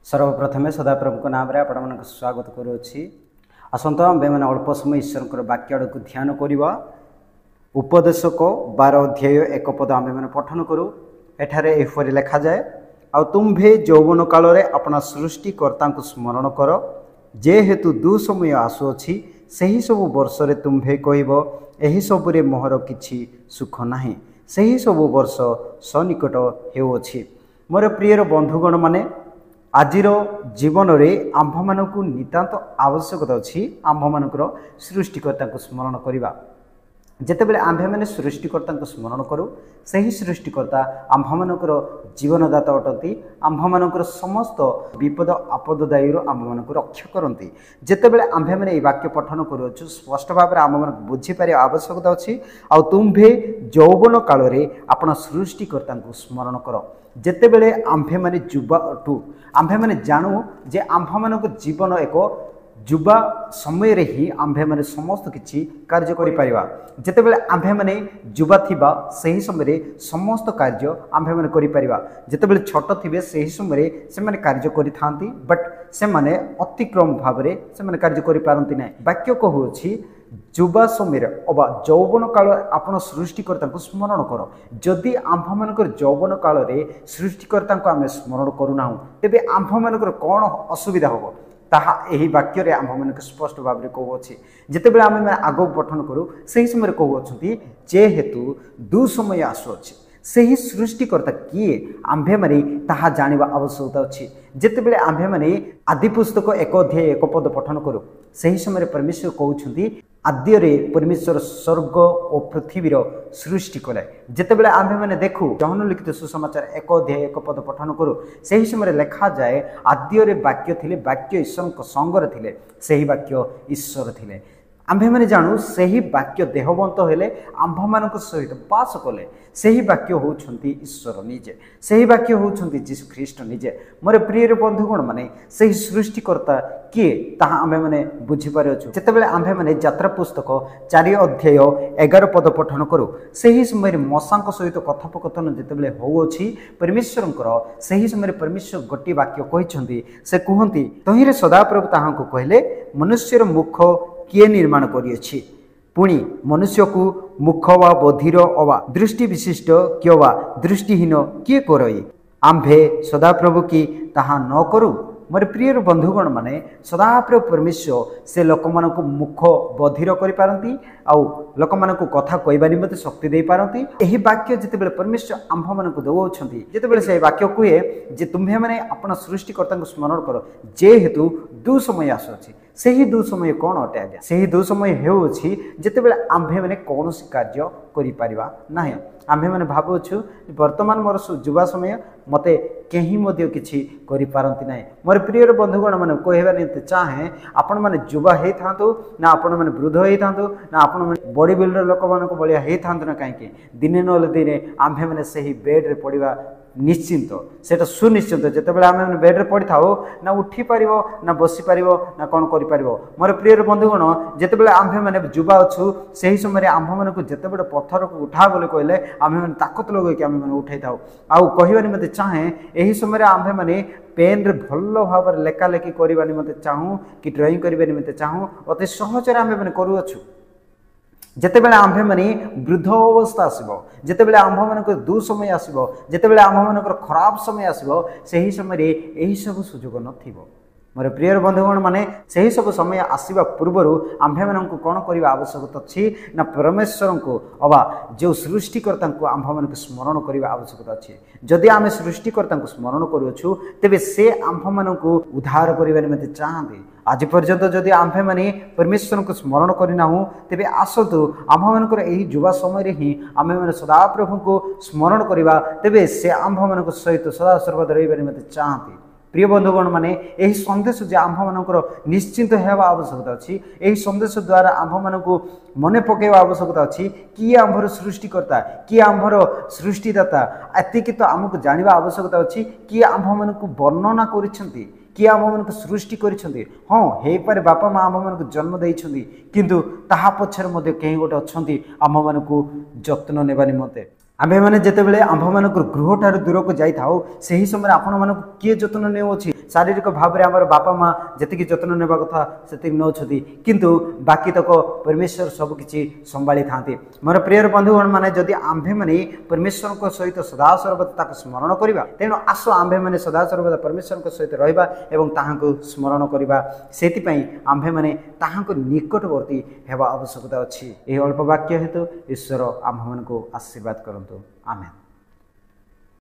सर्वप्रथमे सदाप्रभु नाम आपण स्वागत करुच्ची। आसत आमे मैंने अल्प समय ईश्वर वाक्य आड़ को ध्यान करवा। उपदेशक 12 अध्याय 1 पद आमे मैंने पठन करूँ। एठारे एपरि लिखा जाए, आ तुम्भे यौवन काल अपना सृष्टिकर्ता को स्मरण कर, जेहेतु दुसमय आसुअछि सही सब वर्ष तुम्भे कहब एही सबुरे मोहर किछि सुख नाही, सही सब वर्ष सनिकट हेउछि। मोर प्रियर बंधुगण माने आजिर जीवन में आंभ मानक नितांत आवश्यकता अच्छी आंभ मानकर सृष्टिकर्ता को स्मरण करवा। जितेबाला आंभे मैंने सृष्टिकर्ता को स्मरण करूँ, सही सृष्टिकर्ता आंभ मानकर जीवनदाता अटंती। आंभ मानकर समस्त विपद आपद दायी आंभ मानक रक्षा करती। जितेबाला आंभे मैंने ये वाक्य पठन करुँ, स्पष्ट भाव में आंभ मान बुझीपार आवश्यकता अच्छी। आ तुम्भे यौवन काल आपण सृष्टिकर्ता को स्मरण कर। जितेबाला आंभे माने युवा अटू, आंभे माने जानू जे आंभ मानक जीवन एक युवा समय रे ही आंभे माने समस्त किछि कार्य करि परिबा। जेतेबेले आंभे माने युवा थिबा सही समय समस्त कार्य आंभे माने करि परिबा। जेतेबेले छोट थिबे सही समय से माने कार्य करि थांती, बट से माने अतिक्रम भाव रे से माने कार्य करि पारंती नै। वाक्य कहूछि युवा समय अबा यौवन काल आपण सृष्टिकर्ता को स्मरण कर। जदि आंभ मानकर यौवन काल रे सृष्टिकर्ता को आमे स्मरण करूना, तेबे आंभ मानकर कोन असुविधा होबो ताहा एही वाक्य रे आंभ मानक स्पष्ट भाव में कहूँ। जितेबाला आम आग पठन करूँ से समय कहूँ, जेहेतु दुसमय आसुअछि सही सृष्टिकर्ता किए आंभे माने ताहा जानिबा आवश्यकता अच्छी। जितेबाला आंभे माने आदि पुस्तक 1 अध्याय 1 पद पठन करूँ, सही समय परमेश्वर कहउछंती आद्यरे परमेश्वर स्वर्ग और पृथ्वीर सृष्टि कले। जितेबाला आंभे माने देखू यूहन्ना लिखित सुसमाचार 1 अध्याय 1 पद पठन करूँ, सही समय लिखा जाए आद्यरे वाक्य थिले, वाक्य ईश्वर संगरे थिले, सही वाक्य ईश्वर थिले। आंभे माने जानू सही वाक्य देहवंत हेले आंभ मानक सहित बास कले। सही वाक्य होउछंती ईश्वर निजे, सही वाक्य होउछंती यीशु ख्रीष्ट निजे। मोर प्रिय बंधुगण माने सही सृष्टिकर्ता किए ताहा आंभे माने बुझी पारे अछु। जेतेबेले आंभे माने यात्रा पुस्तक 4 अध्याय 11 पद पठन करूँ, सही समय मशांक सहित कथोपकथन जेतेबेले होउछि परमेश्वरंकर, सही समय परमेश्वर गोटी वाक्य कहिसंती। से कहंती तहिरे सदाप्रभु ताहांको कहले, मनुष्यर मुख किए निर्माण करिएछि, पुणी मनुष्य को मुख वा बधिर अवा दृष्टि विशिष्ट किए वा दृष्टिहीन किए करई। आंभे सदाप्रभु की ताहा न करूँ। मोर प्रिय बंधुगण माने सदाप्रभु परमेश्वर से लोक मानक मुख बधिर करि पारंती, आउ लोक मानक कथा कहबा निमते शक्ति दे पारंती। एही वाक्य जितेबाला परमेश्वर आंभ मानक देउछंती, जितेबाला से वाक्य कहे जे तुम्हे माने अपन सृष्टिकर्ता को स्मरण कर, जेहेतु दुसमय आसुछि। सही दुसमय कौन अटे आज्ञा? सही दुसमय हेउछि जितेबाला आंभे माने कौनसी कार्य करि पारिबा नाही। आंभे माने भाबुछु वर्तमान मोर युवा समय मते केही मध्य किछि करि पारंती नाही। मोर प्रिय बंधुगण माने कहबा निते चाहे आपण माने युवा हेई थांतु ना आपण माने वृद्ध हेई थांतु ना आपण माने बॉडी बिल्डर लोक मानक बलिया हेई थांतु ना, काहेकि दिने नले दिने आंभे माने सही बेड रे पड़िबा निश्चिंत, सेटा सुनिश्चिंत। जितेबाला आम बेड्रे पड़ी था ना उठी पार ना बसी पार ना कौन कर। मोर प्रिय बंधुगण जितेबाला आंभे मैंने युवा अच्छु से ही समय आंभ मान को जिते बड़े पत्थर को उठा बोले कहले आम मैंने ताकत लगे आम मैंने उठाई था। आउ कहवा निमते चाहे यही समय आंभे मैंने पेन रे भल भाव लेखालेखि करने निमते चाहूँ कि ड्रॉइंग करने निमते चाहूँ, अति सहजरे आम मैंने करूछु। जितेबाला आंभे माने वृद्ध अवस्था आसब, जितेबाला आंभ मानक दुसमय आसब, जितेबाला आंभ मानक खराब समय आसब, सही समय यही सब सुजोग नथिबो। मोर प्रिय बंधुगण माने सही सब समय आसवा पूर्व आंभे मानक कौन करने आवश्यकता अच्छी ना परमेश्वर को अबा जो सृष्टिकर्ता को आंभ मानक स्मरण करने आवश्यकता अच्छी। जदि आम सृष्टिकर्ता को स्मरण करुछु तेबे से आंभ मानक उद्धार करने निमते चाहते। आज पर्यंत जदि आंभे माने परमेश्वर को स्मरण करना तेबे आसतु आंभ मानकर यही युवा समय ही आम मैंने सदाप्रभु को स्मरण करवा, तेबे से आंभ मान सहित सदा सर्वदा रही निमते चाहते। प्रिय बंधुगण माने यही संदेश जो आंभ मानकर निश्चिंत होगा आवश्यकता अच्छी। यही संदेश द्वारा आंभ मान को मन पकेवा आवश्यकता अच्छी किए आंभर सृष्टिकर्ता किए आंभर सृष्टिदाता एतिक तो आमको जानवा आवश्यकता अच्छी। किए आंभ मान को वर्णना करिसेंती, किए आम मान सृष्टि करिसेंती। हाँ हे पारे बापा माँ आम मान जन्म देइछंती, किंतु ताहा पछर मध्ये केही गोटे अछंती आम मान को जत्न नेबा निमते। आम्भे माने जेतेबेले आंभ मानक गृह ठार दूर को जाई थाओ, सही समय आपण मानक किए जत्न नेउछि शारीरिक भाव में आम बापा माँ जी जत्न नेबा कथा से नौछती किंतु बाकी तक परमेश्वर सबकि संभाली था। मोर प्रिय बंधुगण मैंने जदि आंभे मैंने परमेश्वर सहित सदा सर्वदा स्मरण करवा तेणु आस आंभे मैंने सदा सर्वदा परमेश्वर सहित रहा और स्मरण करवा से आंभे मैंने निकटवर्ती हेबा आवश्यकता अच्छी। यह अल्प वाक्य हेतु ईश्वर आंभ मान आशीर्वाद करंतु। आमेन।